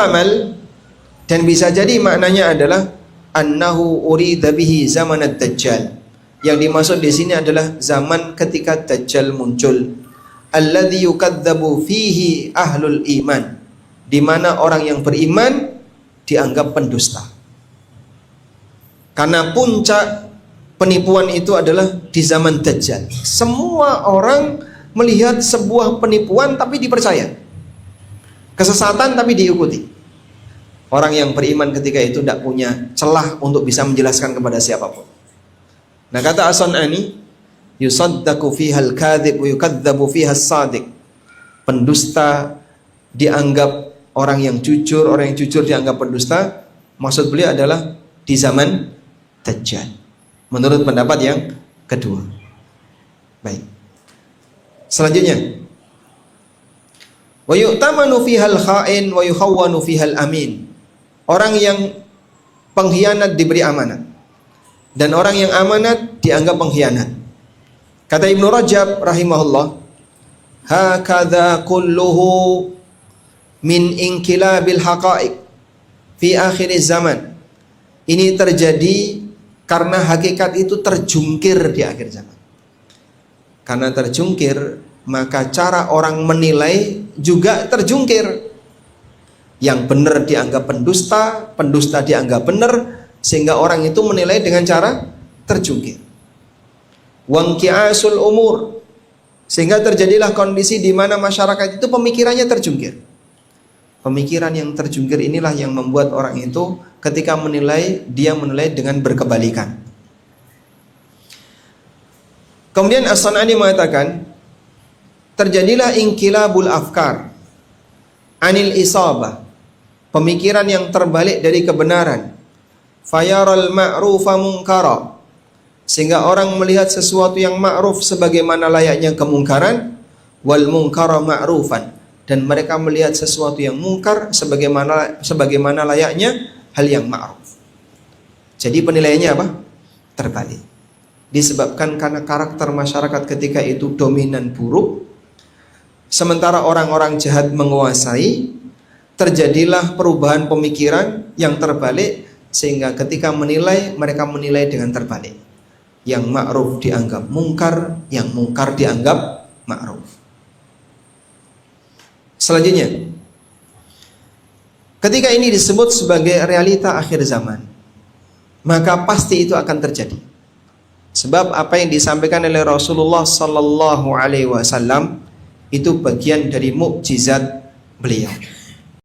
amal, dan bisa jadi maknanya adalah annahu urida bihi zaman ad-dajjal. Yang dimaksud di sini adalah zaman ketika Dajjal muncul. Alladzi yukadzdzabu fihi ahlul iman, di mana orang yang beriman dianggap pendusta. Karena puncak penipuan itu adalah di zaman Dajjal. Semua orang melihat sebuah penipuan tapi dipercaya, kesesatan tapi diikuti. Orang yang beriman ketika itu tidak punya celah untuk bisa menjelaskan kepada siapapun. Nah, kata As-San'ani, yusaddaqu fihal kadhib wa yukadzdzabu fihas shadiq. Pendusta dianggap orang yang jujur, orang yang jujur dianggap pendusta. Maksud beliau adalah di zaman Dajjal, menurut pendapat yang kedua. Baik. Selanjutnya, wa yu'tamanu fihal kha'in wa yukhawwanu fihal amin. Orang yang pengkhianat diberi amanat, dan orang yang amanat dianggap pengkhianat. Kata Ibnu Rajab rahimahullah, hakadha kulluhu min inqilabil haqa'iq fi akhir zaman. Ini terjadi karena hakikat itu terjungkir di akhir zaman. Karena terjungkir, maka cara orang menilai juga terjungkir. Yang benar dianggap pendusta, pendusta dianggap benar, sehingga orang itu menilai dengan cara terjungkir. Wangkiasul umur, sehingga terjadilah kondisi di mana masyarakat itu pemikirannya terjungkir. Pemikiran yang terjungkir inilah yang membuat orang itu ketika menilai, dia menilai dengan berkebalikan. Kemudian As-San'ani mengatakan, terjadilah inqilabul afkar anil isabah, pemikiran yang terbalik dari kebenaran. Fayaral ma'rufa munkara, sehingga orang melihat sesuatu yang ma'ruf sebagaimana layaknya kemungkaran, wal munkara ma'rufan, dan mereka melihat sesuatu yang mungkar sebagaimana layaknya hal yang ma'ruf. Jadi penilaiannya apa? Terbalik. Disebabkan karena karakter masyarakat ketika itu dominan buruk, sementara orang-orang jahat menguasai, terjadilah perubahan pemikiran yang terbalik, sehingga ketika menilai, mereka menilai dengan terbalik. Yang ma'ruf dianggap mungkar, yang mungkar dianggap ma'ruf. Selanjutnya, ketika ini disebut sebagai realita akhir zaman, maka pasti itu akan terjadi. Sebab apa yang disampaikan oleh Rasulullah sallallahu alaihi wasallam itu bagian dari mukjizat beliau.